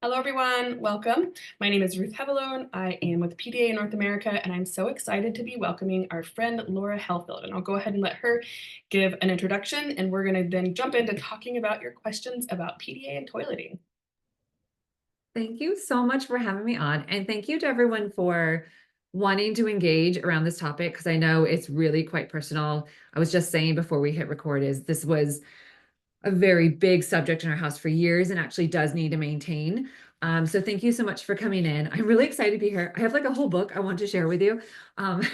Hello, everyone. Welcome. My name is Ruth Hevelone. I am with PDA in North America, and I'm so excited to be welcoming our friend Laura Hellfeld. And I'll go ahead and let her give an introduction, and we're going to then jump into talking about your questions about PDA and toileting. Thank you so much for having me on. And thank you to everyone for wanting to engage around this topic because I know it's really quite personal. I was just saying before we hit record is this was a very big subject in our house for years and actually does need to maintain. So thank you so much for coming in. I'm really excited to be here. I have like a whole book I want to share with you in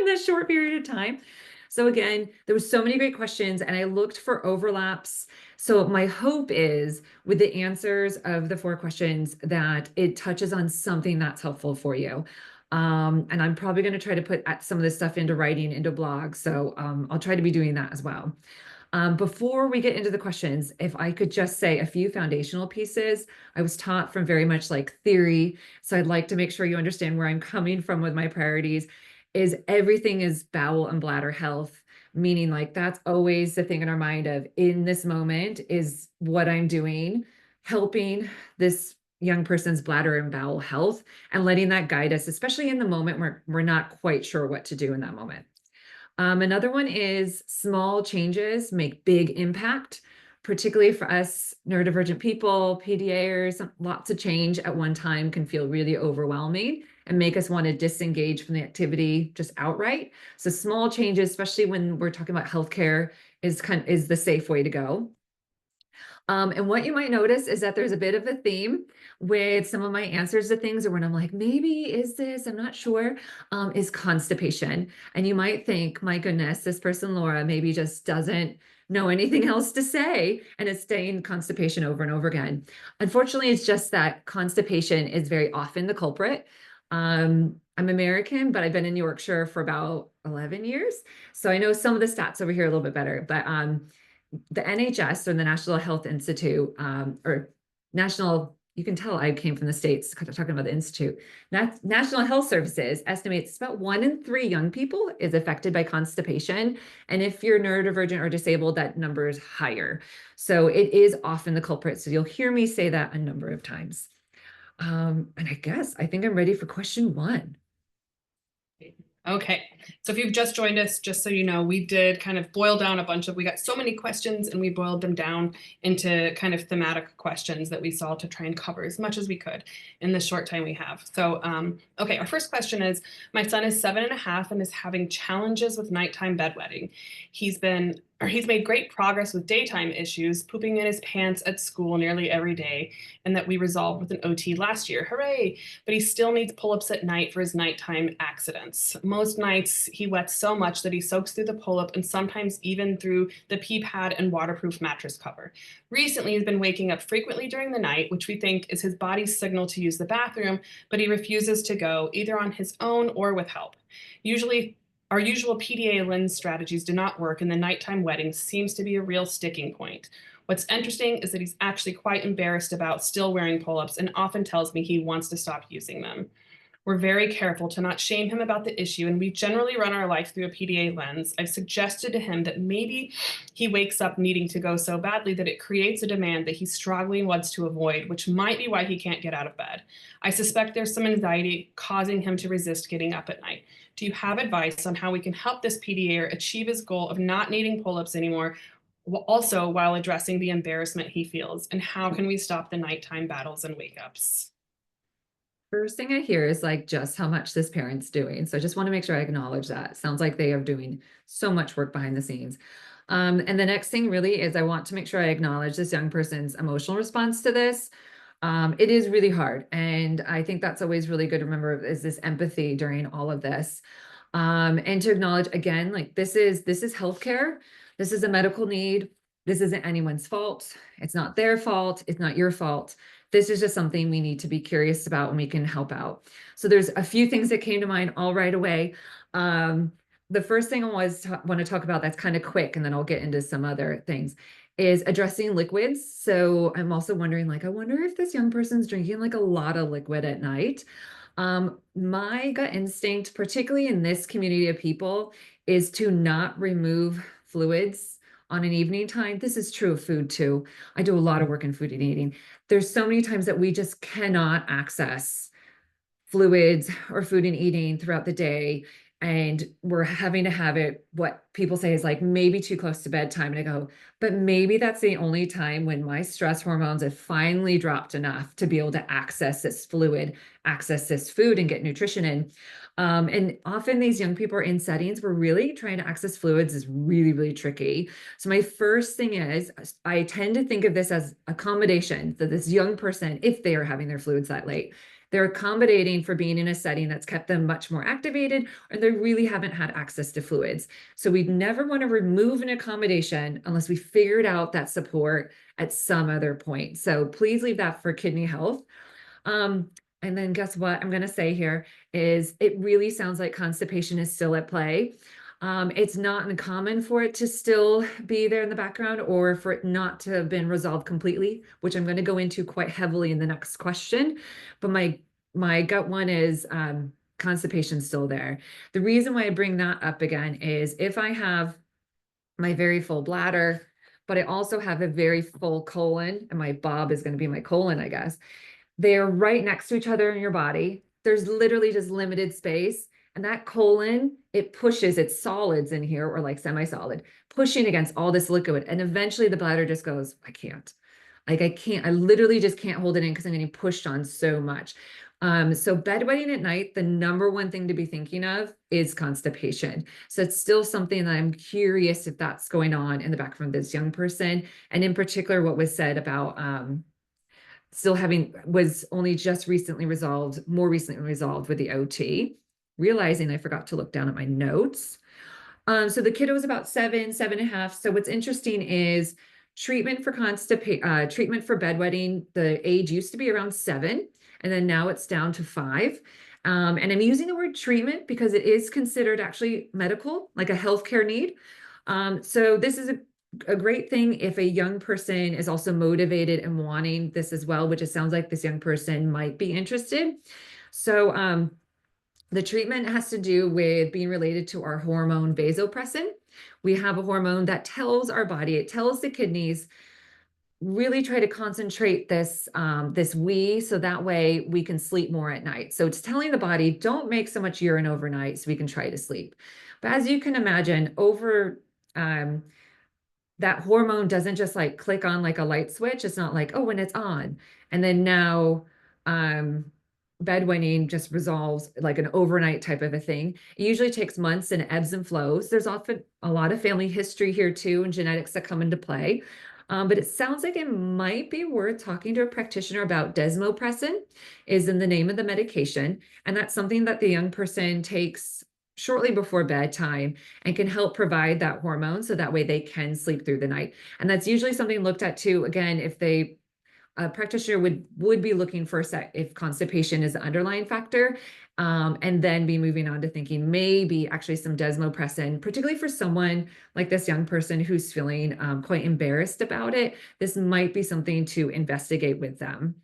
this short period of time. So again, there was so many great questions and I looked for overlaps. So my hope is with the answers of the 4 questions that it touches on something that's helpful for you. And I'm probably going to try to put some of this stuff into writing, into blogs. So I'll try to be doing that as well. Before we get into the questions, if I could just say a few foundational pieces. I was taught from very much like theory, so I'd like to make sure you understand where I'm coming from with my priorities, is everything is bowel and bladder health, meaning like that's always the thing in our mind of in this moment is what I'm doing, helping this young person's bladder and bowel health and letting that guide us, especially in the moment where we're not quite sure what to do in that moment. Another one is small changes make big impact, particularly for us neurodivergent people, PDAers. Lots of change at one time can feel really overwhelming and make us want to disengage from the activity just outright. So small changes, especially when we're talking about healthcare, is the safe way to go. And what you might notice is that there's a bit of a theme with some of my answers to things, or when I'm like, maybe is this, I'm not sure, is constipation. And you might think, my goodness, this person, Laura, maybe just doesn't know anything else to say and is saying constipation over and over again. Unfortunately, it's just that constipation is very often the culprit. I'm American, but I've been in Yorkshire for about 11 years. So I know some of the stats over here a little bit better, but the NHS, or the National Health Institute, or National, you can tell I came from the States talking about the Institute. National Health Services estimates about 1 in 3 young people is affected by constipation. And if you're neurodivergent or disabled, that number is higher. So it is often the culprit. So you'll hear me say that a number of times. And I think I'm ready for question 1. Okay, so if you've just joined us, just so you know, we did kind of boil down we got so many questions and we boiled them down into kind of thematic questions that we saw to try and cover as much as we could in the short time we have. So, okay, our first question is, my son is 7.5 and is having challenges with nighttime bedwetting. He's made great progress with daytime issues, pooping in his pants at school nearly every day, and that we resolved with an OT last year. Hooray! But he still needs pull-ups at night for his nighttime accidents. Most nights he wets so much that he soaks through the pull-up and sometimes even through the pee pad and waterproof mattress cover. Recently, he's been waking up frequently during the night, which we think is his body's signal to use the bathroom, but he refuses to go either on his own or with help. Usually, our usual PDA lens strategies do not work, and the nighttime wetting seems to be a real sticking point. What's interesting is that he's actually quite embarrassed about still wearing pull-ups and often tells me he wants to stop using them. We're very careful to not shame him about the issue, and we generally run our life through a PDA lens. I've suggested to him that maybe he wakes up needing to go so badly that it creates a demand that he strongly wants to avoid, which might be why he can't get out of bed. I suspect there's some anxiety causing him to resist getting up at night. Do you have advice on how we can help this PDA achieve his goal of not needing pull-ups anymore, also while addressing the embarrassment he feels? And how can we stop the nighttime battles and wake-ups? First thing I hear is like just how much this parent's doing. So I just want to make sure I acknowledge that. Sounds like they are doing so much work behind the scenes. And the next thing really is I want to make sure I acknowledge this young person's emotional response to this. It is really hard. And I think that's always really good to remember is this empathy during all of this. And to acknowledge again, like this is healthcare. This is a medical need. This isn't anyone's fault. It's not their fault. It's not your fault. This is just something we need to be curious about and we can help out. So there's a few things that came to mind all right away. The first thing I want to talk about that's kind of quick, and then I'll get into some other things, is addressing liquids. So I'm also wondering, like, I wonder if this young person's drinking like a lot of liquid at night. My gut instinct, particularly in this community of people, is to not remove fluids on an evening time. This is true of food too. I do a lot of work in food and eating. There's so many times that we just cannot access fluids or food and eating throughout the day. And we're having to have it, what people say is like maybe too close to bedtime. And I go, but maybe that's the only time when my stress hormones have finally dropped enough to be able to access this fluid, access this food, and get nutrition in. And often these young people are in settings where really trying to access fluids is really, really tricky. So my first thing is I tend to think of this as accommodation that this young person, if they are having their fluids that late, they're accommodating for being in a setting that's kept them much more activated, or they really haven't had access to fluids. So we'd never want to remove an accommodation unless we figured out that support at some other point. So please leave that for kidney health. And then guess what I'm going to say here is it really sounds like constipation is still at play. It's not uncommon for it to still be there in the background or for it not to have been resolved completely, which I'm going to go into quite heavily in the next question. But my gut one is constipation still there. The reason why I bring that up again is if I have my very full bladder, but I also have a very full colon, and my Bob is going to be my colon, I guess. They're right next to each other in your body. There's literally just limited space. And that colon, it pushes its solids in here, or like semi-solid, pushing against all this liquid. And eventually the bladder just goes, I can't. Like I can't, I literally just can't hold it in because I'm getting pushed on so much. So bedwetting at night, the number one thing to be thinking of is constipation. So it's still something that I'm curious if that's going on in the background of this young person. And in particular, what was said about still having was only just recently resolved, more recently resolved with the OT, realizing I forgot to look down at my notes. So the kiddo was about 7.5. So what's interesting is treatment for treatment for bedwetting, the age used to be around 7, and then now it's down to 5. And I'm using the word treatment because it is considered actually medical, like a healthcare need. So this is a great thing if a young person is also motivated and wanting this as well, which it sounds like this young person might be interested. So the treatment has to do with being related to our hormone vasopressin. We have a hormone that tells our body, it tells the kidneys, really try to concentrate this wee so that way we can sleep more at night. So it's telling the body, don't make so much urine overnight so we can try to sleep. But as you can imagine, over that hormone doesn't just like click on like a light switch. It's not like, oh, when it's on. And then now bedwetting just resolves like an overnight type of a thing. It usually takes months and ebbs and flows. There's often a lot of family history here too and genetics that come into play. But it sounds like it might be worth talking to a practitioner about desmopressin is in the name of the medication. And that's something that the young person takes shortly before bedtime and can help provide that hormone so that way they can sleep through the night. And that's usually something looked at too, again, if a practitioner would be looking for if constipation is the underlying factor, and then be moving on to thinking maybe actually some desmopressin, particularly for someone like this young person who's feeling quite embarrassed about it. This might be something to investigate with them.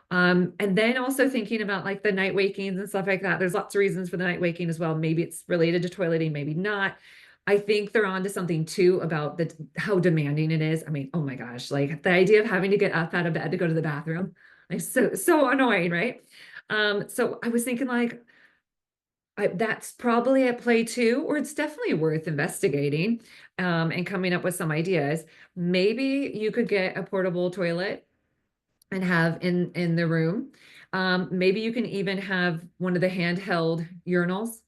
And then also thinking about like the night wakings and stuff like that. There's lots of reasons for the night waking as well. Maybe it's related to toileting, maybe not. I think they're onto something too about how demanding it is. I mean, oh my gosh, like the idea of having to get up out of bed to go to the bathroom, like so annoying, right? So I was thinking like that's probably at play too, or it's definitely worth investigating and coming up with some ideas. Maybe you could get a portable toilet and have in the room. Maybe you can even have one of the handheld urinals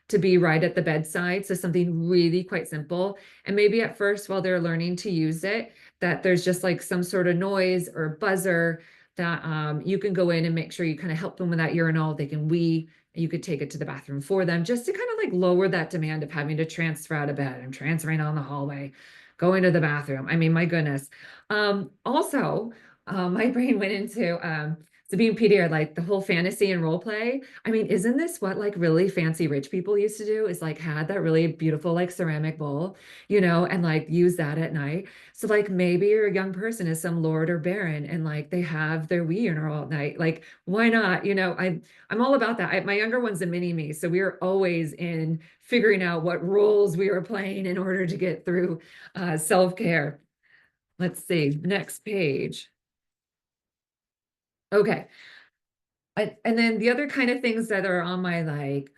to be right at the bedside. So something really quite simple. And maybe at first while they're learning to use it, that there's just like some sort of noise or buzzer that you can go in and make sure you kind of help them with that urinal. They can wee, you could take it to the bathroom for them just to kind of like lower that demand of having to transfer out of bed. I'm transferring on the hallway, going to the bathroom. I mean, my goodness. Also, my brain went into So being PDA, like the whole fantasy and role play, I mean, isn't this what like really fancy rich people used to do? Is like had that really beautiful like ceramic bowl, and like use that at night. So like maybe your young person is some lord or baron and like they have their Wii urinal all night. Like why not? I'm all about that. My younger one's a mini me, so we are always in figuring out what roles we are playing in order to get through self-care. Let's see, next page. Okay. And then the other kind of things that are on my like,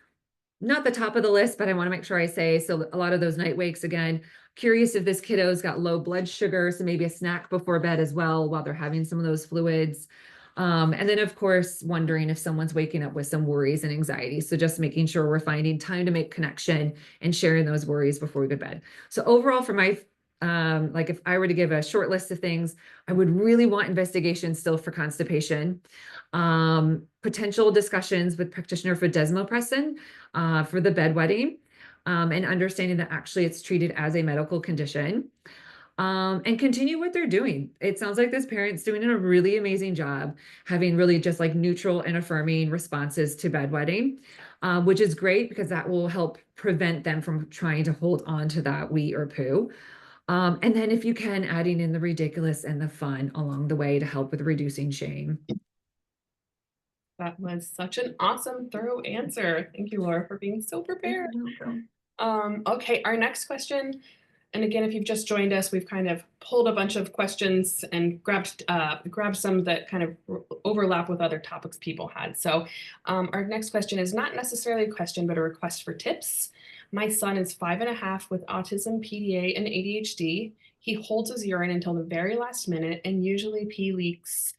not the top of the list, but I want to make sure I say, so a lot of those night wakes again, curious if this kiddo's got low blood sugar, so maybe a snack before bed as well while they're having some of those fluids. And then of course, wondering if someone's waking up with some worries and anxiety. So just making sure we're finding time to make connection and sharing those worries before we go to bed. So overall for my like if I were to give a short list of things, I would really want investigation still for constipation, potential discussions with practitioner for desmopressin, for the bedwetting, and understanding that actually it's treated as a medical condition, and continue what they're doing. It sounds like this parent's doing a really amazing job, having really just like neutral and affirming responses to bedwetting, which is great because that will help prevent them from trying to hold on to that wee or poo. And then if you can, adding in the ridiculous and the fun along the way to help with reducing shame. That was such an awesome, thorough answer. Thank you, Laura, for being so prepared. Okay, our next question, and again, if you've just joined us, we've kind of pulled a bunch of questions and grabbed some that kind of overlap with other topics people had. So our next question is not necessarily a question, but a request for tips. My son is 5.5 with autism, PDA, and ADHD. He holds his urine until the very last minute and usually pees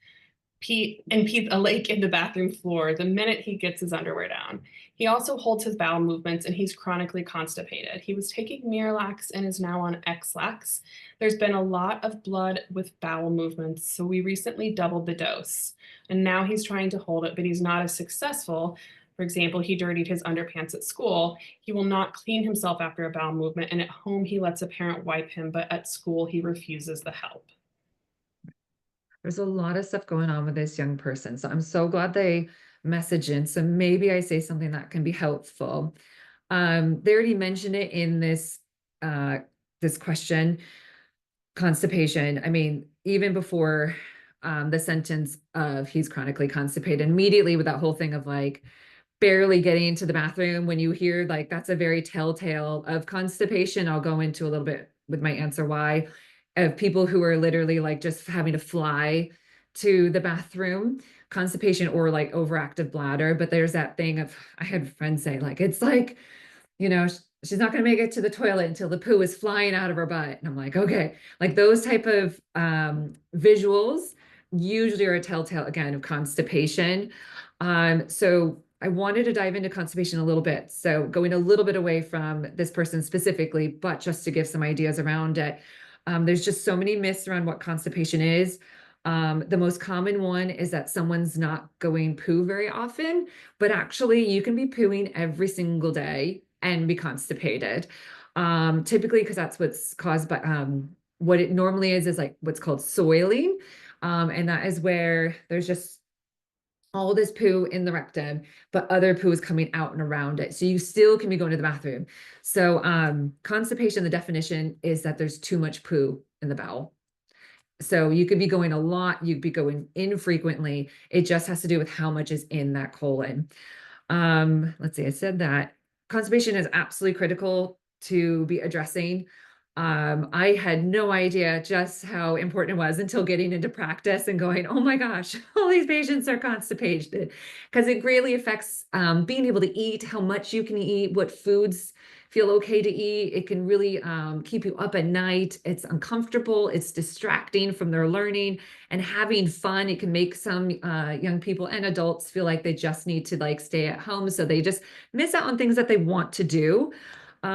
a lake in the bathroom floor the minute he gets his underwear down. He also holds his bowel movements and he's chronically constipated. He was taking Miralax and is now on X-Lax. There's been a lot of blood with bowel movements, so we recently doubled the dose. And now he's trying to hold it, but he's not as successful. For example, he dirtied his underpants at school. He will not clean himself after a bowel movement, and at home he lets a parent wipe him, but at school he refuses the help. There's a lot of stuff going on with this young person. So I'm so glad they message in. So maybe I say something that can be helpful. They already mentioned it in this question, constipation. I mean, even before the sentence of he's chronically constipated, immediately with that whole thing of like barely getting into the bathroom, when you hear like that's a very telltale of constipation. I'll go into a little bit with my answer why, of people who are literally like just having to fly to the bathroom, constipation or like overactive bladder. But there's that thing of, I had friends say like, it's like, she's not going to make it to the toilet until the poo is flying out of her butt. And I'm like, okay, like those type of visuals usually are a telltale again of constipation. So I wanted to dive into constipation a little bit. So going a little bit away from this person specifically, but just to give some ideas around it. There's just so many myths around what constipation is. The most common one is that someone's not going poo very often, but actually you can be pooing every single day and be constipated. Typically, because that's what's caused by what it normally is like what's called soiling. And that is where there's just all this poo in the rectum, but other poo is coming out and around it. So you still can be going to the bathroom. So constipation, the definition is that there's too much poo in the bowel. So you could be going a lot, you'd be going infrequently. It just has to do with how much is in that colon. Let's see, I said that constipation is absolutely critical to be addressing. I had no idea just how important it was until getting into practice and going, oh my gosh, all these patients are constipated, because it greatly affects being able to eat, how much you can eat, what foods feel okay to eat. It can really keep you up at night. It's uncomfortable. It's distracting from their learning and having fun. It can make some young people and adults feel like they just need to like stay at home. So they just miss out on things that they want to do. So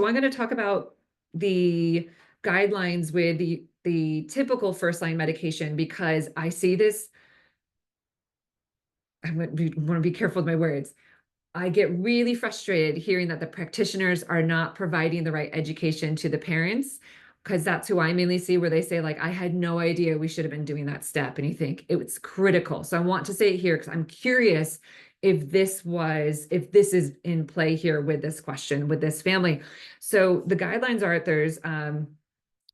I'm going to talk about the guidelines with the typical first line medication, because I see this. I want to be careful with my words. I get really frustrated hearing that the practitioners are not providing the right education to the parents because that's who I mainly see, where they say like, I had no idea we should have been doing that step. And you think it was critical. So I want to say it here because I'm curious if this is in play here with this question, with this family. So the guidelines are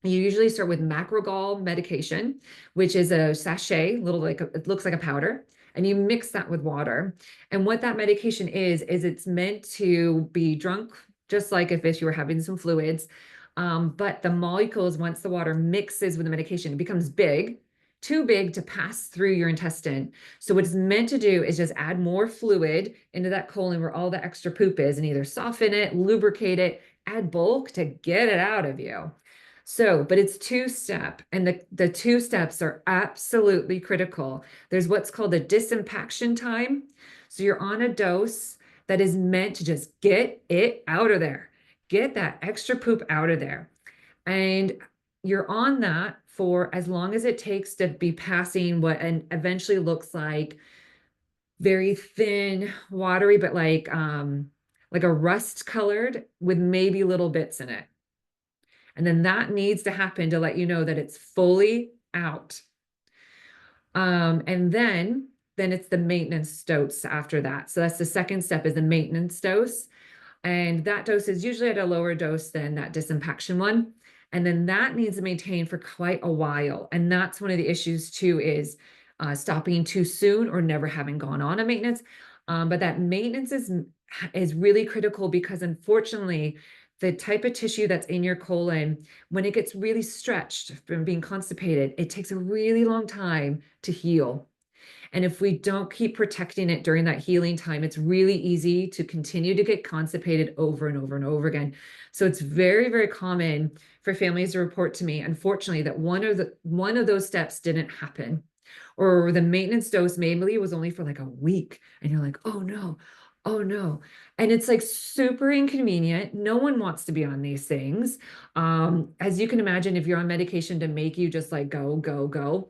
you usually start with macrogol medication, which is a sachet, it looks like a powder, and you mix that with water. And what that medication is it's meant to be drunk, just like if you were having some fluids. But the molecules, once the water mixes with the medication, it becomes big, too big to pass through your intestine. So what it's meant to do is just add more fluid into that colon where all the extra poop is, and either soften it, lubricate it, add bulk to get it out of you. So, but it's two-step, and the two steps are absolutely critical. There's what's called a disimpaction time. So you're on a dose that is meant to just get it out of there, get that extra poop out of there. And you're on that for as long as it takes to be passing what and eventually looks like very thin, watery, but like a rust colored with maybe little bits in it. And then that needs to happen to let you know that it's fully out. And then it's the maintenance dose after that. So that's the second step, is the maintenance dose. And that dose is usually at a lower dose than that disimpaction one. And then that needs to maintain for quite a while. And that's one of the issues too, is stopping too soon or never having gone on a maintenance. But that maintenance is really critical, because unfortunately, the type of tissue that's in your colon, when it gets really stretched from being constipated, it takes a really long time to heal. And if we don't keep protecting it during that healing time, it's really easy to continue to get constipated over and over and over again. So it's very, very common for families to report to me, unfortunately, that one of those steps didn't happen, or the maintenance dose maybe was only for like a week, and you're like, oh no. Oh no. And it's like super inconvenient. No one wants to be on these things. As you can imagine, if you're on medication to make you just like go, go, go,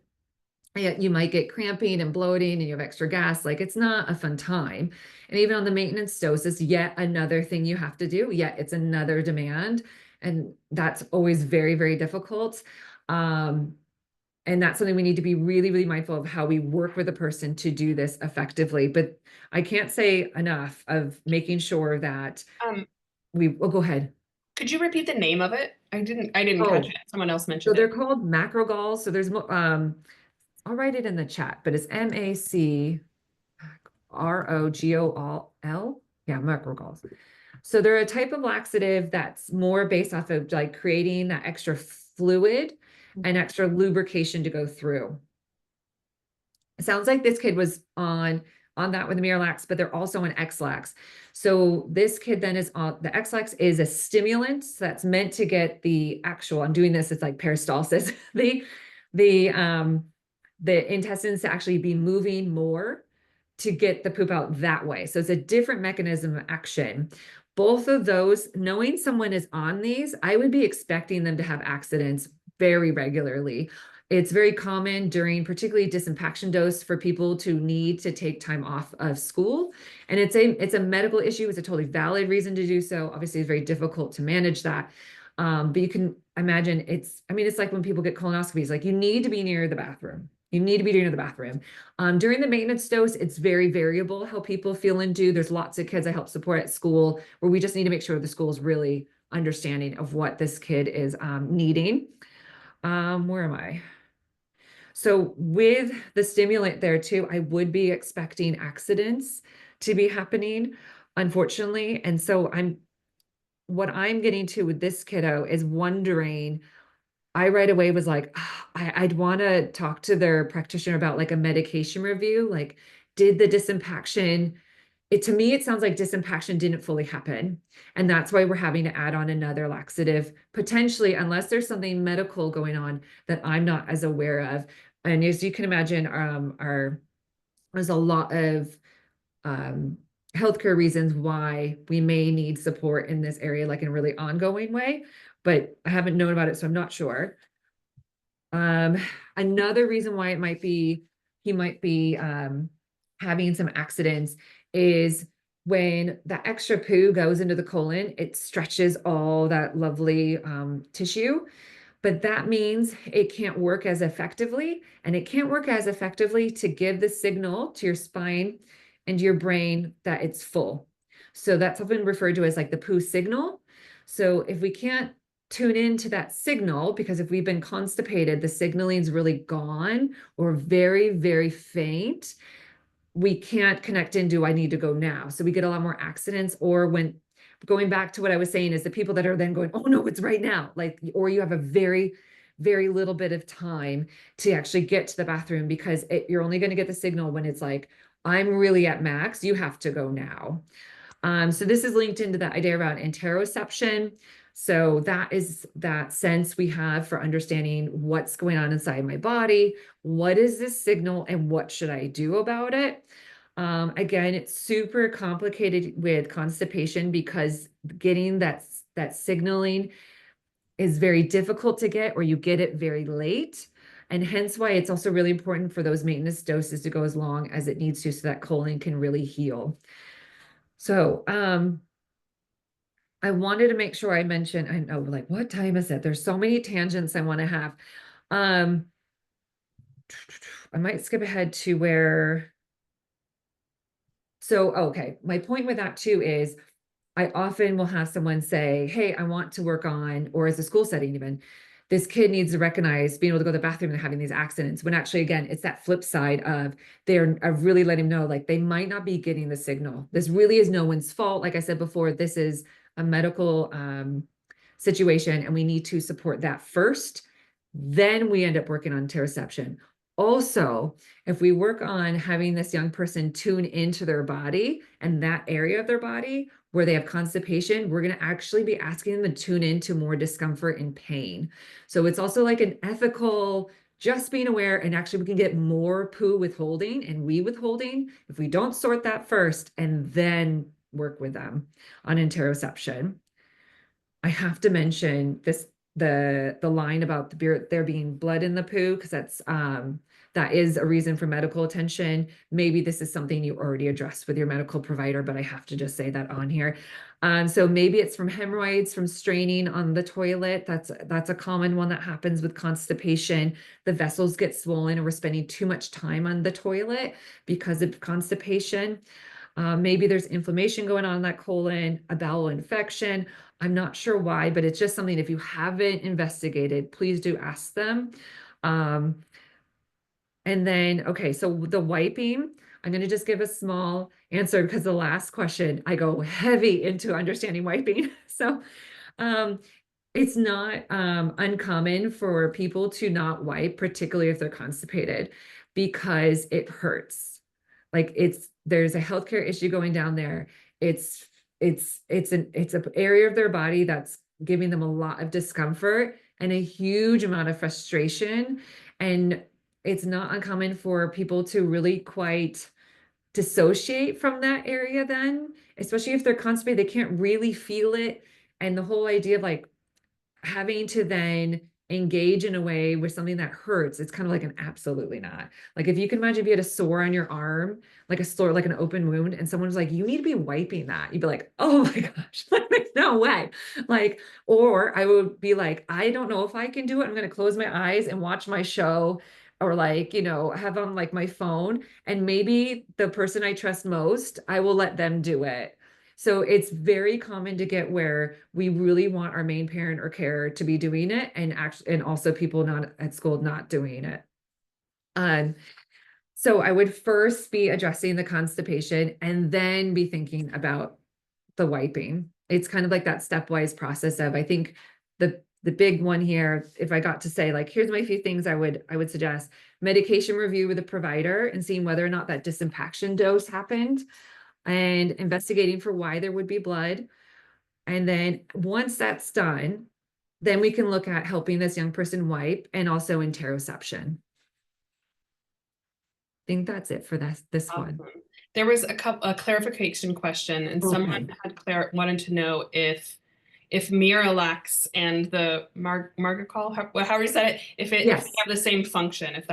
you might get cramping and bloating and you have extra gas. Like, it's not a fun time. And even on the maintenance dose, it's yet another thing you have to do. Yet it's another demand. And that's always very, very difficult. And that's something we need to be really, really mindful of, how we work with a person to do this effectively. But I can't say enough of making sure that Um, go ahead. could you repeat the name of it? I didn't catch Oh, it. Someone else so mentioned they're it. called macrogols. So I'll write it in the chat, but it's MACROGOL. Yeah, macrogols. So they're a type of laxative that's more based off of like creating that extra fluid and extra lubrication to go through. It sounds like this kid was on that with the Miralax, but they're also on X-Lax. So this kid then is on the X-Lax, is a stimulant that's meant to get the actual, I'm doing this, it's like peristalsis, the intestines to actually be moving more to get the poop out that way. So it's a different mechanism of action. Both of those, knowing someone is on these, I would be expecting them to have accidents very regularly. It's very common during particularly disimpaction dose for people to need to take time off of school. And it's a medical issue. It's a totally valid reason to do so. Obviously, it's very difficult to manage that. But you can imagine it's like when people get colonoscopies, like you need to be near the bathroom. You need to be near the bathroom. During the maintenance dose, it's very variable how people feel and do. There's lots of kids I help support at school where we just need to make sure the school is really understanding of what this kid is needing. Where am I? So with the stimulant there too, I would be expecting accidents to be happening, unfortunately. And so what I'm getting to with this kiddo is wondering, I right away was like, I'd want to talk to their practitioner about like a medication review. Like, did the disimpaction, to me, it sounds like disimpaction didn't fully happen. And that's why we're having to add on another laxative, potentially, unless there's something medical going on that I'm not as aware of. And as you can imagine, there's a lot of healthcare reasons why we may need support in this area, like in a really ongoing way, but I haven't known about it, so I'm not sure. Another reason why he might be having some accidents is when the extra poo goes into the colon, it stretches all that lovely tissue. but that means it can't work as effectively, and it can't work as effectively to give the signal to your spine and your brain that it's full. So that's often referred to as like the poo signal. So if we can't tune into that signal, because if we've been constipated, the signaling's really gone or very, very faint, we can't connect into I need to go now. So we get a lot more accidents, or when going back to what I was saying is the people that are then going, oh no, it's right now. Like, or you have a very, very little bit of time to actually get to the bathroom because you're only going to get the signal when it's like, I'm really at max, you have to go now. So this is linked into that idea around interoception. So that is that sense we have for understanding what's going on inside my body. What is this signal and what should I do about it? Again, it's super complicated with constipation because getting that signaling is very difficult to get, or you get it very late. And hence why it's also really important for those maintenance doses to go as long as it needs to so that colon can really heal. So I wanted to make sure I mentioned, I know, like, what time is it? There's so many tangents I want to have. Um, I might skip ahead to where, so, okay, my point with that too is I often will have someone say, hey, I want to work on, or as a school setting even, this kid needs to recognize being able to go to the bathroom and having these accidents. When actually, again, it's that flip side of I've really let him know, like they might not be getting the signal. This really is no one's fault. Like I said before, this is a medical situation and we need to support that first. Then we end up working on interoception. Also, if we work on having this young person tune into their body and that area of their body where they have constipation, we're going to actually be asking them to tune into more discomfort and pain. So it's also like an ethical, just being aware, and actually we can get more poo withholding and wee withholding if we don't sort that first and then work with them on interoception. I have to mention this, the line about there being blood in the poo, because that is a reason for medical attention. Maybe this is something you already addressed with your medical provider, but I have to just say that on here. So maybe it's from hemorrhoids, from straining on the toilet. That's a common one that happens with constipation. The vessels get swollen and we're spending too much time on the toilet because of constipation. Maybe there's inflammation going on in that colon, a bowel infection. I'm not sure why, but it's just something if you haven't investigated, please do ask them. And then, okay, so the wiping, I'm going to just give a small answer because the last question, I go heavy into understanding wiping. So it's not uncommon for people to not wipe, particularly if they're constipated, because it hurts. Like there's a healthcare issue going down there. It's an area of their body that's giving them a lot of discomfort and a huge amount of frustration. And it's not uncommon for people to really quite dissociate from that area then, especially if they're constipated, they can't really feel it. And the whole idea of like having to then engage in a way with something that hurts, it's kind of like an absolutely not. Like if you can imagine if you had a sore on your arm, like a sore, like an open wound, and someone's like, you need to be wiping that. You'd be like, oh my gosh, like no way. Like, or I would be like, I don't know if I can do it. I'm going to close my eyes and watch my show, or like, have on like my phone, and maybe the person I trust most, I will let them do it. So it's very common to get where we really want our main parent or carer to be doing it, and actually, and also people not at school not doing it. So I would first be addressing the constipation and then be thinking about the wiping. It's kind of like that stepwise process of, I think the big one here, if I got to say like, here's my few things I would suggest: medication review with a provider and seeing whether or not that disimpaction dose happened, and investigating for why there would be blood. And then once that's done, then we can look at helping this young person wipe and also interoception. I think that's it for this one. Awesome. There was a clarification question, and someone had wanted to know if Miralax and the Margacol, however you said it, if they Yes, have the same function, if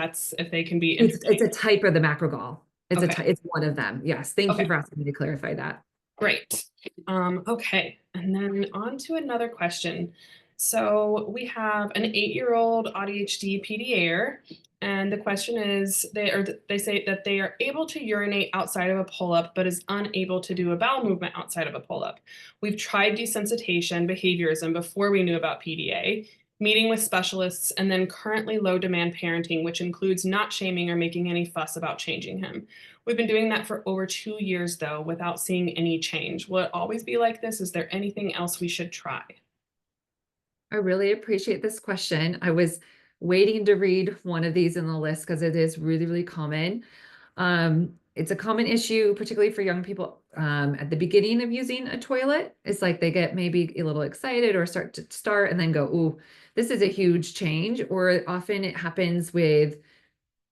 they can be it's a type of the macrogol. Okay. It's one of them. Yes, thank you Okay. for asking me to clarify that. Great. Okay, and then on to another question. So we have an 8-year-old ADHD PDA, and the question is, they say that they are able to urinate outside of a pull-up, but is unable to do a bowel movement outside of a pull-up. We've tried desensitization, behaviorism before we knew about PDA, meeting with specialists, and then currently low demand parenting, which includes not shaming or making any fuss about changing him. We've been doing that for over 2 years, though, without seeing any change. Will it always be like this? Is there anything else we should try? I really appreciate this question. I was waiting to read one of these in the list because it is really, really common. It's a common issue, particularly for young people at the beginning of using a toilet. It's like they get maybe a little excited or start and then go, "Ooh, this is a huge change." Or often it happens with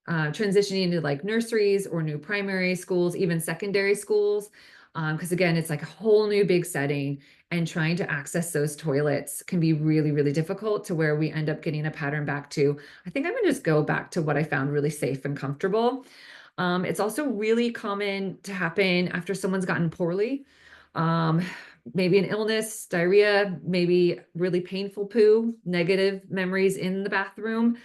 transitioning into like nurseries or new primary schools, even secondary schools. Because again, it's like a whole new big setting, and trying to access those toilets can be really, really difficult to where we end up getting a pattern back to, I think I'm gonna just go back to what I found really safe and comfortable. It's also really common to happen after someone's gotten poorly. Um, Maybe an illness, diarrhea, maybe really painful poo, negative memories in the bathroom.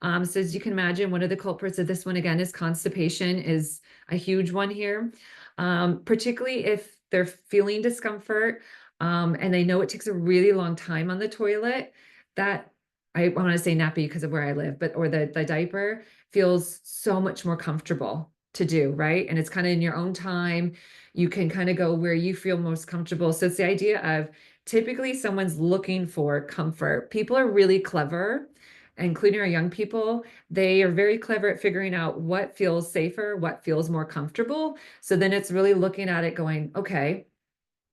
So as you can imagine, one of the culprits of this one again is constipation is a huge one here. Particularly if they're feeling discomfort and they know it takes a really long time on the toilet, that I want to say nappy because of where I live, but or the diaper feels so much more comfortable to do, right? And it's kind of in your own time. You can kind of go where you feel most comfortable. So it's the idea of typically someone's looking for comfort. People are really clever, including our young people. They are very clever at figuring out what feels safer, what feels more comfortable. So then it's really looking at it going, okay,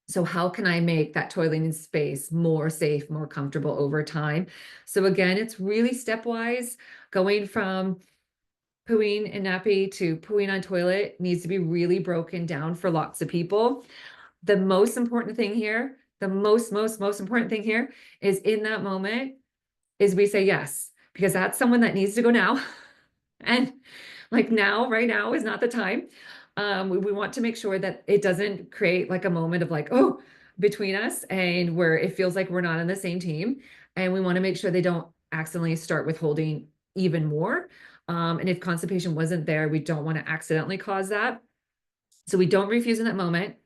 so how can I make that toileting space more safe, more comfortable over time? So again, it's really stepwise. Going from pooing and nappy to pooing on toilet needs to be really broken down for lots of people. The most important thing here, the most important thing here is in that moment is we say yes, because that's someone that needs to go now. And like now, right now is not the time. We want to make sure that it doesn't create like a moment of like, oh, between us and where it feels like we're not on the same team. And we want to make sure they don't accidentally start withholding even more. And if constipation wasn't there, we don't want to accidentally cause that. So we don't refuse in that moment.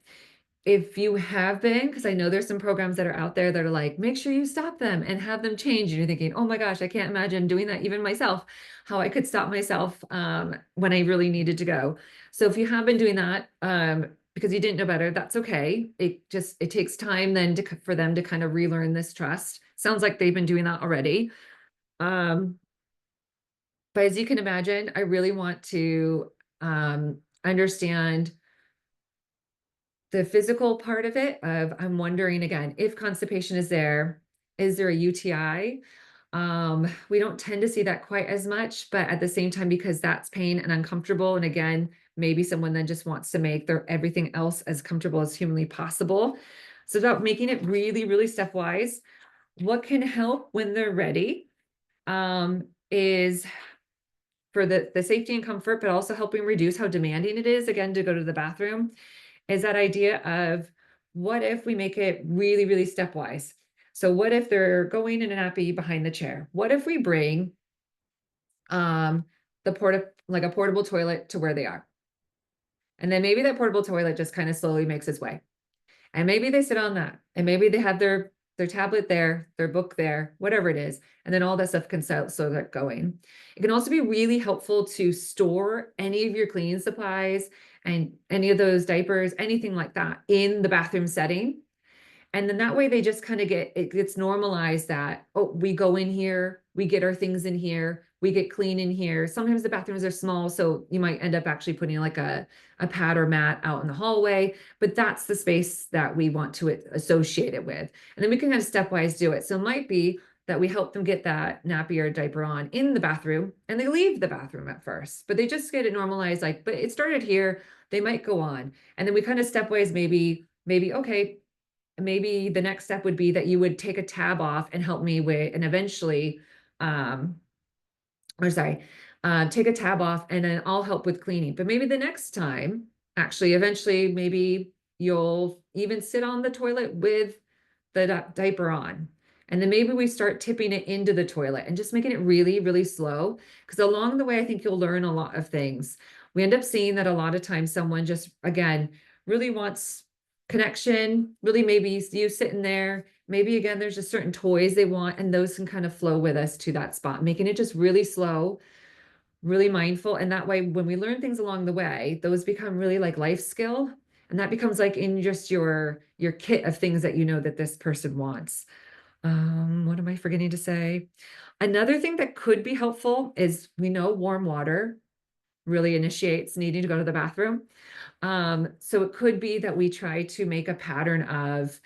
If you have been, because I know there's some programs that are out there that are like, make sure you stop them and have them change. And you're thinking, oh my gosh, I can't imagine doing that even myself, how I could stop myself when I really needed to go. So if you have been doing that because you didn't know better, that's okay. It takes time then for them to kind of relearn this trust. Sounds like they've been doing that already. Um, but as you can imagine, I really want to understand the physical part of it of I'm wondering again, if constipation is there a UTI? We don't tend to see that quite as much, but at the same time, because that's pain and uncomfortable, and again, maybe someone then just wants to make their everything else as comfortable as humanly possible. So about making it really, really stepwise. What can help when they're ready is for the safety and comfort, but also helping reduce how demanding it is, again, to go to the bathroom, is that idea of what if we make it really, really stepwise? So what if they're going in a nappy behind the chair? What if we bring like a portable toilet to where they are? And then maybe that portable toilet just kind of slowly makes its way. And maybe they sit on that. And maybe they have their tablet there, their book there, whatever it is. And then all that stuff can so get going. It can also be really helpful to store any of your cleaning supplies and any of those diapers, anything like that in the bathroom setting. And then that way they just kind of it gets normalized that, oh, we go in here, we get our things in here, we get clean in here. Sometimes the bathrooms are small, so you might end up actually putting like a pad or mat out in the hallway, but that's the space that we want to associate it with. And then we can kind of stepwise do it. So it might be that we help them get that nappy or diaper on in the bathroom and they leave the bathroom at first, but they just get it normalized, like, but it started here, they might go on. And then we kind of stepwise maybe, okay, maybe the next step would be that you would take a tab off and help me with, and eventually, um, or sorry, take a tab off and then I'll help with cleaning. But maybe the next time, actually, eventually, maybe you'll even sit on the toilet with the diaper on. And then maybe we start tipping it into the toilet and just making it really, really slow. Because along the way, I think you'll learn a lot of things. We end up seeing that a lot of times someone just, again, really wants connection, really maybe you sitting there. Maybe again, there's just certain toys they want, and those can kind of flow with us to that spot, making it just really slow, really mindful. And that way, when we learn things along the way, those become really like life skill. And that becomes like in just your kit of things that you know that this person wants. What am I forgetting to say? Another thing that could be helpful is we know warm water really initiates needing to go to the bathroom. So it could be that we try to make a pattern of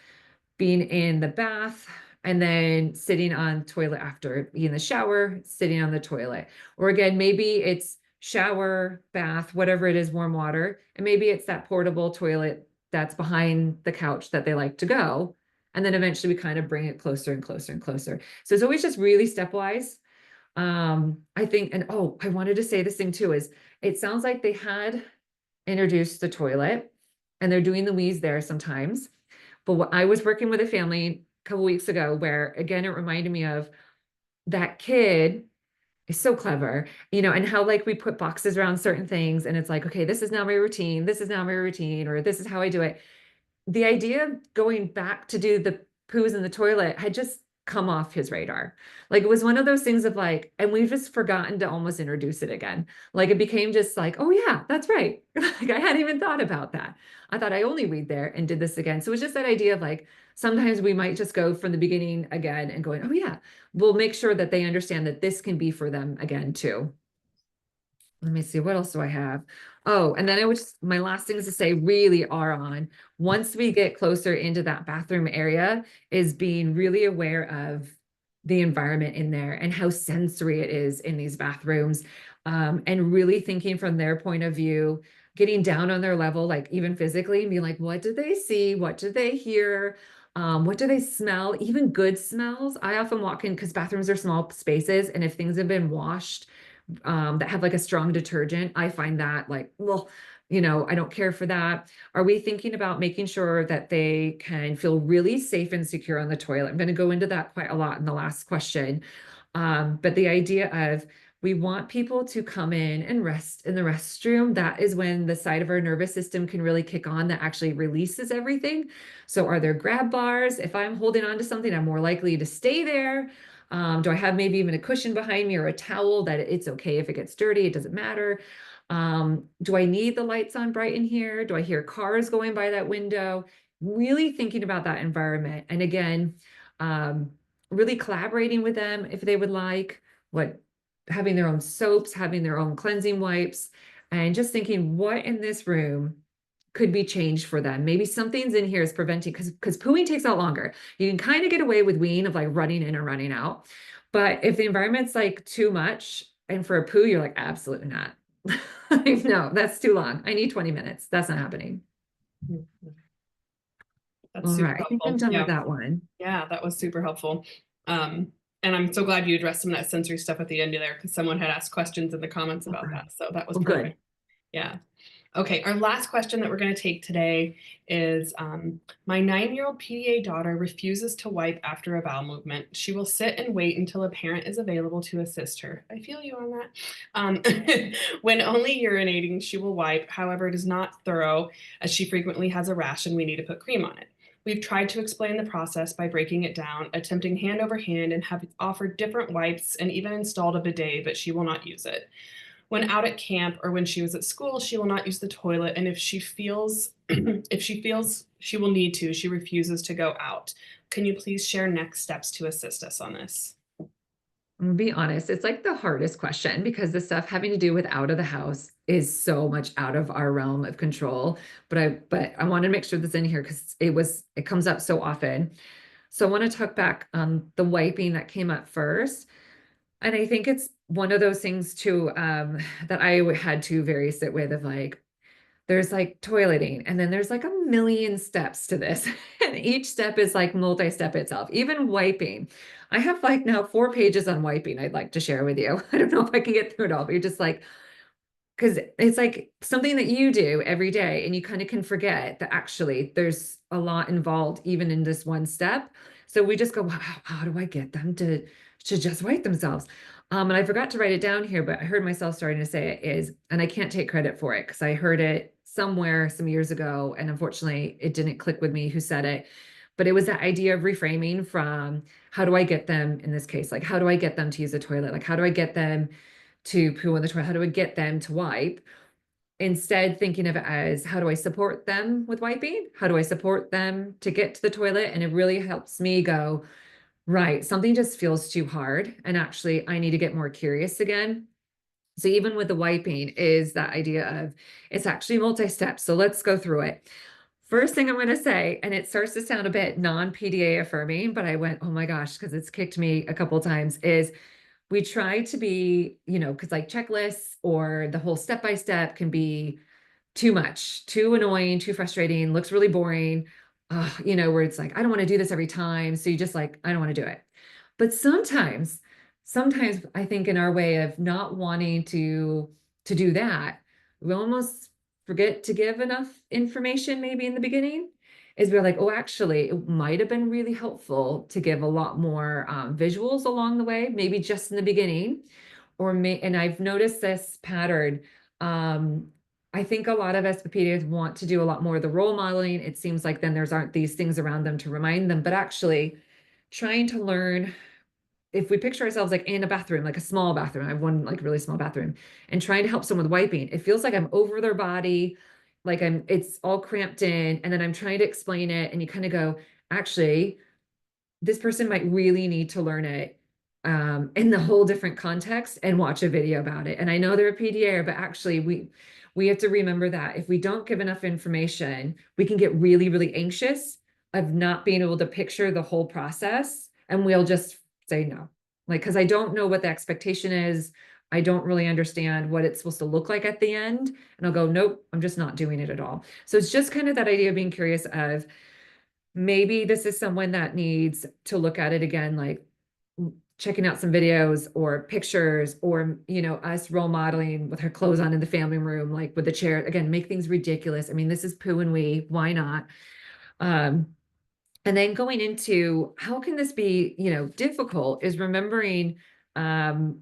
being in the bath and then sitting on toilet after being in the shower, sitting on the toilet. Or again, maybe it's shower, bath, whatever it is, warm water. And maybe it's that portable toilet that's behind the couch that they like to go. And then eventually we kind of bring it closer and closer and closer. So it's always just really stepwise. I think, and oh, I wanted to say this thing too, is it sounds like they had introduced the toilet and they're doing the wheeze there sometimes. But what I was working with a family a couple weeks ago where again, it reminded me of that kid is so clever, and how like we put boxes around certain things and it's like, okay, this is now my routine. This is now my routine, or this is how I do it. The idea of going back to do the poos in the toilet had just come off his radar. Like it was one of those things of like, and we've just forgotten to almost introduce it again. Like it became just like, oh yeah, that's right. Like I hadn't even thought about that. I thought I only read there and did this again. So it was just that idea of like, sometimes we might just go from the beginning again and going, oh yeah, we'll make sure that they understand that this can be for them again too. Let me see, what else do I have? Oh, and then my last things to say really are on once we get closer into that bathroom area is being really aware of the environment in there and how sensory it is in these bathrooms. And really thinking from their point of view, getting down on their level, like even physically, and being like, what do they see? What do they hear? What do they smell? Even good smells. I often walk in because bathrooms are small spaces, and if things have been washed, that have like a strong detergent, I find that like, well, I don't care for that. Are we thinking about making sure that they can feel really safe and secure on the toilet? I'm going to go into that quite a lot in the last question. But the idea of we want people to come in and rest in the restroom. That is when the side of our nervous system can really kick on that actually releases everything. So are there grab bars? If I'm holding on to something, I'm more likely to stay there. Do I have maybe even a cushion behind me or a towel that it's okay if it gets dirty, it doesn't matter. Do I need the lights on bright in here? Do I hear cars going by that window? Really thinking about that environment. And again, really collaborating with them if they would like, having their own soaps, having their own cleansing wipes, and just thinking what in this room could be changed for them. Maybe something's in here is preventing, because pooing takes out longer. You can kind of get away with weeing of like running in and running out. But if the environment's like too much and for a poo, you're like, absolutely not. Like, no, that's too long. I need 20 minutes. That's not happening. That's All super right. I think I'm helpful. done with Yeah. that one. Yeah, that was super helpful. And I'm so glad you addressed some of that sensory stuff at the end of there because someone had asked questions in the comments about Okay. that. So that was Well, good. perfect. Yeah. Okay, our last question that we're going to take today is my 9-year-old PDA daughter refuses to wipe after a bowel movement. She will sit and wait until a parent is available to assist her. I feel you on that. When only urinating, she will wipe. However, it is not thorough as she frequently has a rash and we need to put cream on it. We've tried to explain the process by breaking it down, attempting hand over hand, and have offered different wipes and even installed a bidet, but she will not use it. When out at camp or when she was at school, she will not use the toilet, and if she feels she will need to, she refuses to go out. Can you please share next steps to assist us on this? I'm gonna be honest, it's like the hardest question because the stuff having to do with out of the house is so much out of our realm of control. But I want to make sure that's in here because it comes up so often. So I want to talk back on the wiping that came up first. And I think it's one of those things too, that I had to very sit with of like, there's like toileting, and then there's like a million steps to this. And each step is like multi-step itself, even wiping. I have like now 4 pages on wiping I'd like to share with you. I don't know if I can get through it all, but you're just like, because it's like something that you do every day and you kind of can forget that actually there's a lot involved even in this one step. So we just go, wow, how do I get them to just wipe themselves? And I forgot to write it down here, but I heard myself starting to say it is, and I can't take credit for it because I heard it somewhere some years ago, and unfortunately it didn't click with me who said it. But it was that idea of reframing from how do I get them in this case? Like, how do I get them to use the toilet? Like, how do I get them to poo in the toilet? How do I get them to wipe? Instead, thinking of it as how do I support them with wiping? How do I support them to get to the toilet? And it really helps me go, right, something just feels too hard. And actually, I need to get more curious again. So even with the wiping is that idea of it's actually multi-step. So let's go through it. First thing I'm going to say, and it starts to sound a bit non-PDA affirming, but I went, oh my gosh, because it's kicked me a couple of times, is we try to be, because like checklists or the whole step-by-step can be too much, too annoying, too frustrating, looks really boring, where it's like, I don't want to do this every time. So you just like, I don't want to do it. But sometimes I think in our way of not wanting to do that, we almost forget to give enough information maybe in the beginning. Is we're like, oh, actually, it might have been really helpful to give a lot more visuals along the way, maybe just in the beginning, and I've noticed this pattern. Um, I think a lot of us pediatrics want to do a lot more of the role modeling. It seems like then there's aren't these things around them to remind them, but actually trying to learn, if we picture ourselves like in a bathroom, like a small bathroom, I have one like really small bathroom, and trying to help someone with wiping, it feels like I'm over their body, like it's all cramped in, and then I'm trying to explain it, and you kind of go, actually, this person might really need to learn it in the whole different context and watch a video about it. And I know they're a PDA, but actually we have to remember that if we don't give enough information, we can get really, really anxious of not being able to picture the whole process. And we'll just say no, like, because I don't know what the expectation is. I don't really understand what it's supposed to look like at the end. And I'll go, nope, I'm just not doing it at all. So it's just kind of that idea of being curious of, maybe this is someone that needs to look at it again, like checking out some videos or pictures, or us role modeling with her clothes on in the family room, like with the chair, again, make things ridiculous. I mean, this is poo and wee, why not? um and then going into how can this be, difficult, is remembering, I'm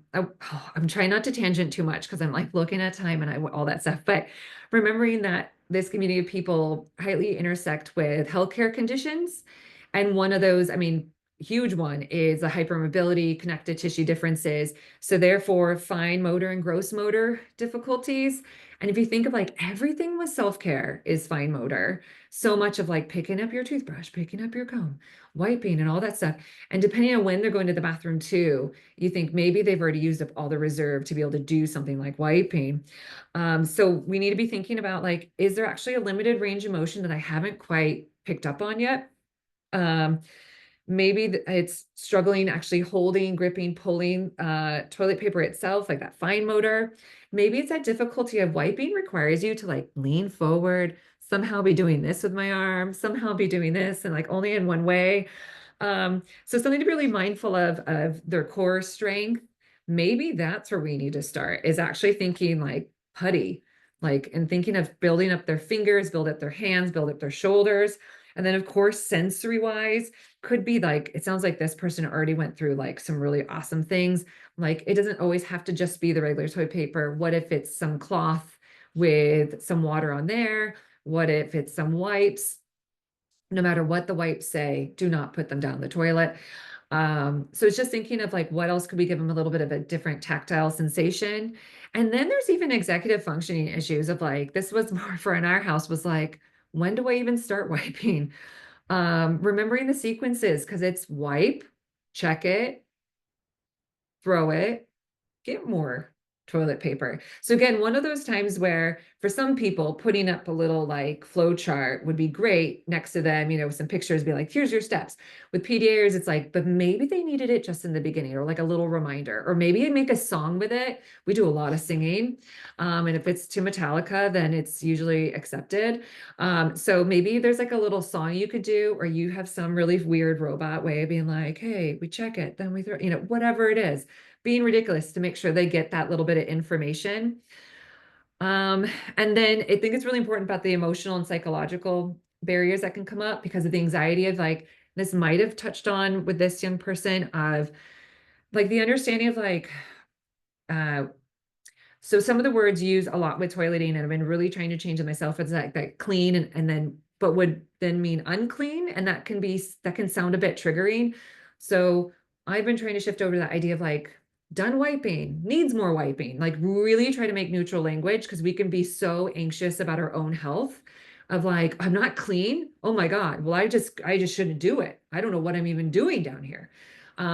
trying not to tangent too much because I'm like looking at time and all that stuff, but remembering that this community of people highly intersect with healthcare conditions. And one of those, I mean, huge one is a hypermobility, connective tissue differences. So therefore, fine motor and gross motor difficulties. And if you think of like everything with self-care is fine motor, so much of like picking up your toothbrush, picking up your comb, wiping and all that stuff. And depending on when they're going to the bathroom too, you think maybe they've already used up all the reserve to be able to do something like wiping. So we need to be thinking about like, is there actually a limited range of motion that I haven't quite picked up on yet? Um, Maybe it's struggling actually holding, gripping, pulling toilet paper itself, like that fine motor. Maybe it's that difficulty of wiping requires you to like lean forward, somehow be doing this with my arm, somehow be doing this and like only in one way. So something to be really mindful of their core strength. Maybe that's where we need to start, is actually thinking like putty, like, and thinking of building up their fingers, build up their hands, build up their shoulders. And then of course, sensory wise, could be like, it sounds like this person already went through like some really awesome things. Like it doesn't always have to just be the regular toilet paper. What if it's some cloth with some water on there? What if it's some wipes? No matter what the wipes say, do not put them down the toilet. So it's just thinking of like, what else could we give them a little bit of a different tactile sensation? And then there's even executive functioning issues of like, this was more for in our house was like, when do I even start wiping? Remembering the sequences, because it's wipe, check it, throw it, get more toilet paper. So again, one of those times where for some people putting up a little like flow chart would be great next to them, some pictures, be like, here's your steps. With PDAs, it's like, but maybe they needed it just in the beginning, or like a little reminder, or maybe make a song with it. We do a lot of singing. And if it's to Metallica, then it's usually accepted. So maybe there's like a little song you could do, or you have some really weird robot way of being like, hey, we check it, then we throw, whatever it is, being ridiculous to make sure they get that little bit of information. And then I think it's really important about the emotional and psychological barriers that can come up because of the anxiety of like, This might have touched on with this young person of like the understanding of like, uh, so some of the words used a lot with toileting, and I've been really trying to change it myself. It's like that clean and then, but would then mean unclean. And that can sound a bit triggering. So I've been trying to shift over to the idea of like done wiping, needs more wiping, like really try to make neutral language because we can be so anxious about our own health of like, I'm not clean. Oh my God. Well, I just shouldn't do it. I don't know what I'm even doing down here.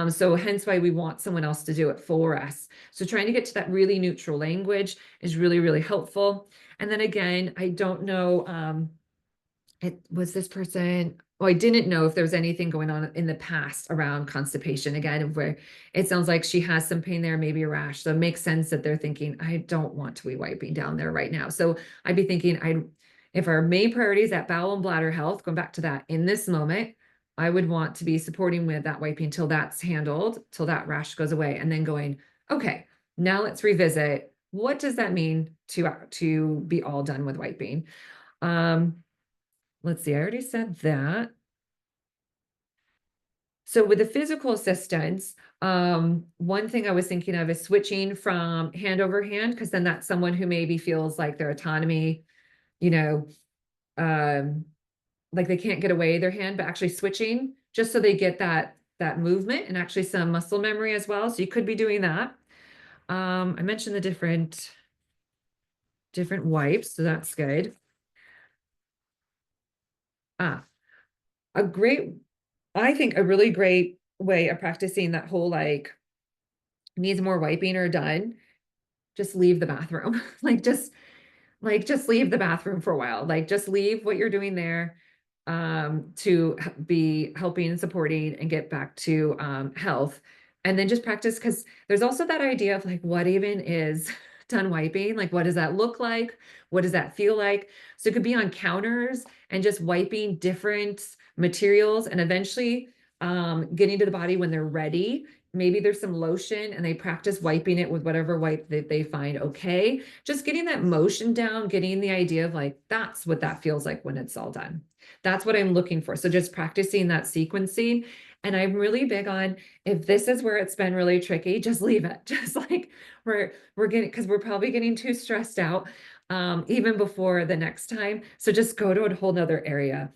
So hence why we want someone else to do it for us. So trying to get to that really neutral language is really, really helpful. And then again, I don't know, it was this person, oh, I didn't know if there was anything going on in the past around constipation again, where it sounds like she has some pain there, maybe a rash. So it makes sense that they're thinking, I don't want to be wiping down there right now. So I'd be thinking, if our main priority is that bowel and bladder health, going back to that in this moment, I would want to be supporting with that wiping till that's handled, till that rash goes away, and then going, okay, now let's revisit. What does that mean to be all done with wiping? Let's see, I already said that. So with the physical assistance, one thing I was thinking of is switching from hand over hand, because then that's someone who maybe feels like their autonomy, you know, um, like they can't get away their hand, but actually switching just so they get that movement and actually some muscle memory as well. So you could be doing that. I mentioned the different wipes, so that's good. Ah, a great, I think a really great way of practicing that whole like needs more wiping or done, just leave the bathroom. Just leave the bathroom for a while. Like just leave what you're doing there to be helping and supporting and get back to health. And then just practice, because there's also that idea of like, what even is done wiping? Like, what does that look like? What does that feel like? So it could be on counters and just wiping different materials and eventually getting to the body when they're ready. Maybe there's some lotion and they practice wiping it with whatever wipe that they find okay. Just getting that motion down, getting the idea of like, that's what that feels like when it's all done. That's what I'm looking for. So just practicing that sequencing. And I'm really big on, if this is where it's been really tricky, just leave it. Just like we're getting, because we're probably getting too stressed out even before the next time. So just go to a whole nother area.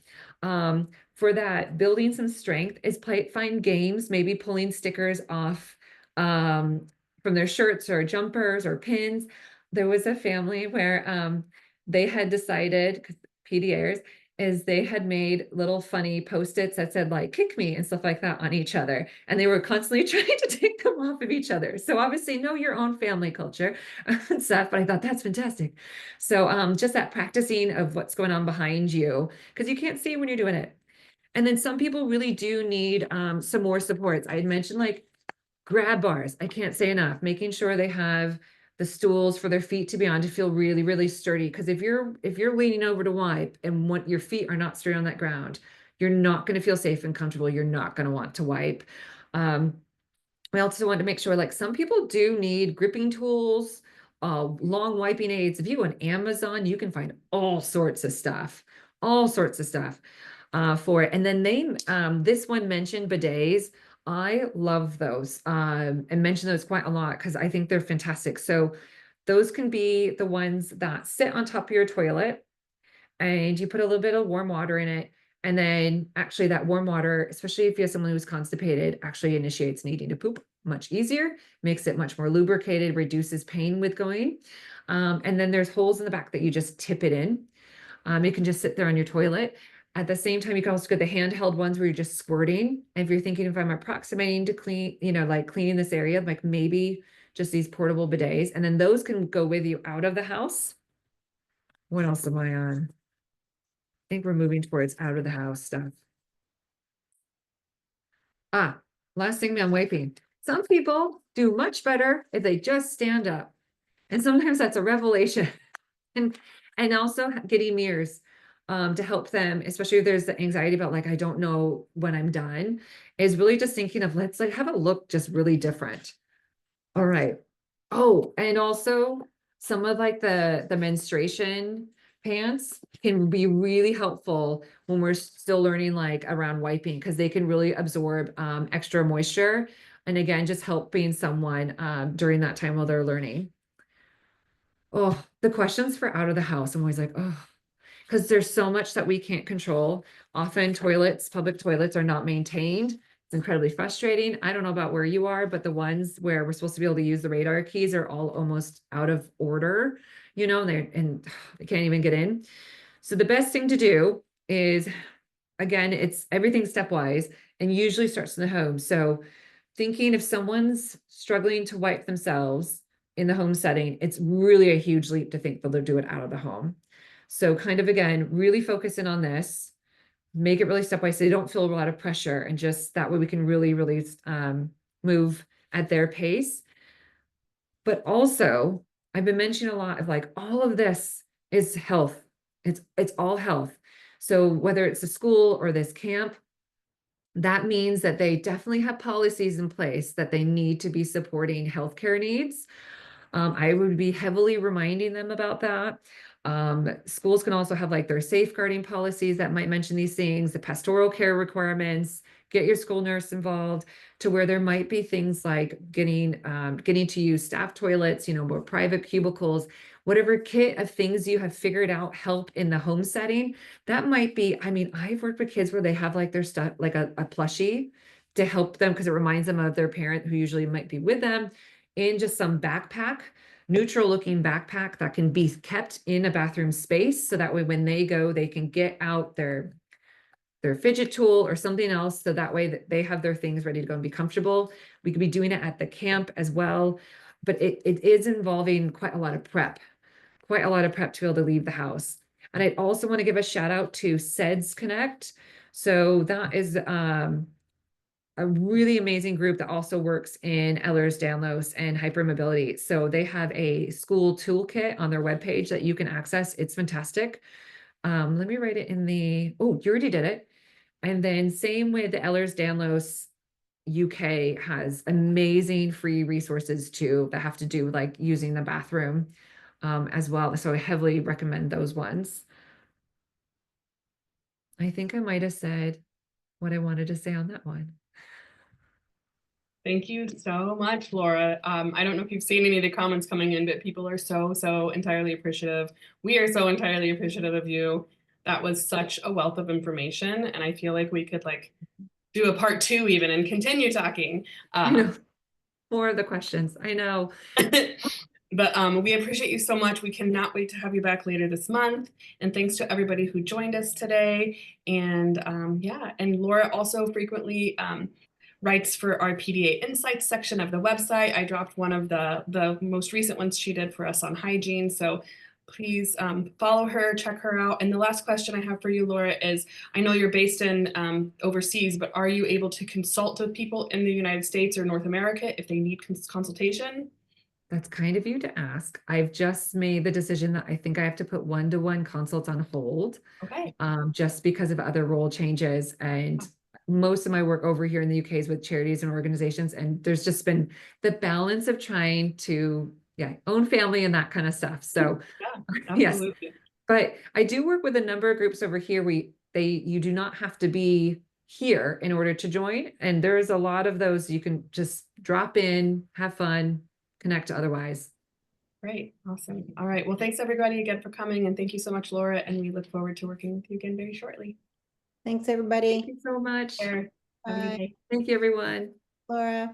For that, building some strength is find games, maybe pulling stickers off from their shirts or jumpers or pins. There was a family where they had decided, because PDAers, is they had made little funny post-its that said like kick me and stuff like that on each other, and they were constantly trying to take them off of each other. So obviously know your own family culture and stuff, but I thought that's fantastic. So just that practicing of what's going on behind you, because you can't see when you're doing it. And then some people really do need some more supports. I had mentioned like grab bars. I can't say enough, making sure they have the stools for their feet to be on to feel really, really sturdy. Because if you're leaning over to wipe and your feet are not sturdy on that ground, you're not going to feel safe and comfortable. You're not going to want to wipe. We also want to make sure, like some people do need gripping tools, long wiping aids. If you go on Amazon, you can find all sorts of stuff, for it. And then this one mentioned bidets. I love those and mention those quite a lot because I think they're fantastic. So those can be the ones that sit on top of your toilet and you put a little bit of warm water in it. And then actually that warm water, especially if you have someone who's constipated, actually initiates needing to poop much easier, makes it much more lubricated, reduces pain with going. And then there's holes in the back that you just tip it in. It can just sit there on your toilet. At the same time, you can also get the handheld ones where you're just squirting. And if you're thinking, if I'm approximating to clean, like cleaning this area, like maybe just these portable bidets, and then those can go with you out of the house. What else am I on? I think we're moving towards out of the house stuff. Last thing I'm wiping. Some people do much better if they just stand up. And sometimes that's a revelation. And also getting mirrors to help them, especially if there's the anxiety about like, I don't know when I'm done, is really just thinking of let's like have it look just really different. All right. Oh, and also some of like the menstruation pants can be really helpful when we're still learning like around wiping, because they can really absorb extra moisture. And again, just helping someone during that time while they're learning. Oh, the questions for out of the house. I'm always like, oh, because there's so much that we can't control. Often public toilets are not maintained. It's incredibly frustrating. I don't know about where you are, but the ones where we're supposed to be able to use the radar keys are all almost out of order, and they can't even get in. So the best thing to do is, again, it's everything stepwise and usually starts in the home. So thinking if someone's struggling to wipe themselves in the home setting, it's really a huge leap to think that they'll do it out of the home. So kind of, again, really focus in on this, make it really stepwise so they don't feel a lot of pressure, and just that way we can really, really move at their pace. But also, I've been mentioning a lot of like, all of this is health. It's all health. So whether it's a school or this camp, that means that they definitely have policies in place that they need to be supporting healthcare needs. I would be heavily reminding them about that. Schools can also have like their safeguarding policies that might mention these things, the pastoral care requirements, get your school nurse involved, to where there might be things like getting to use staff toilets, more private cubicles, whatever kit of things you have figured out help in the home setting. That might be, I mean, I've worked with kids where they have like their stuff, like a plushie to help them because it reminds them of their parent who usually might be with them, in just some backpack, neutral looking backpack that can be kept in a bathroom space. So that way, when they go, they can get out their fidget tool or something else. So that way that they have their things ready to go and be comfortable. We could be doing it at the camp as well, but it is involving quite a lot of prep to be able to leave the house. And I also want to give a shout out to SEDS Connect. So that is a really amazing group that also works in Ehlers-Danlos and hypermobility. So they have a school toolkit on their webpage that you can access. It's fantastic. Let me write it in the, oh, you already did it. And then same with the Ehlers-Danlos UK has amazing free resources too that have to do like using the bathroom as well. So I heavily recommend those ones. I think I might have said what I wanted to say on that one. Thank you so much, Laura. I don't know if you've seen any of the comments coming in, but people are so entirely appreciative. We are so entirely appreciative of you. That was such a wealth of information, and I feel like we could like do a part 2 even and continue talking. I know, more of the questions. I know. But we appreciate you so much. We cannot wait to have you back later this month. And thanks to everybody who joined us today. And yeah, and Laura also frequently writes for our PDA Insights section of the website. I dropped one of the most recent ones she did for us on hygiene. So please follow her, check her out. And the last question I have for you, Laura, is I know you're based in overseas, but are you able to consult with people in the United States or North America if they need consultation? That's kind of you to ask. I've just made the decision that I think I have to put one-to-one consults on hold, Okay. just because of other role changes. And most of my work over here in the UK is with charities and organizations. And there's just been the balance of trying to, own family and that kind of stuff. So Yeah, yes, absolutely. but I do work with a number of groups over here. You do not have to be here in order to join. And there's a lot of those you can just drop in, have fun, connect otherwise. Great. Awesome. All right. Well, thanks everybody again for coming. And thank you so much, Laura. And we look forward to working with you again very shortly. Thanks, everybody. Thank you so much. Have a good Bye, day. Thank you, everyone. Laura.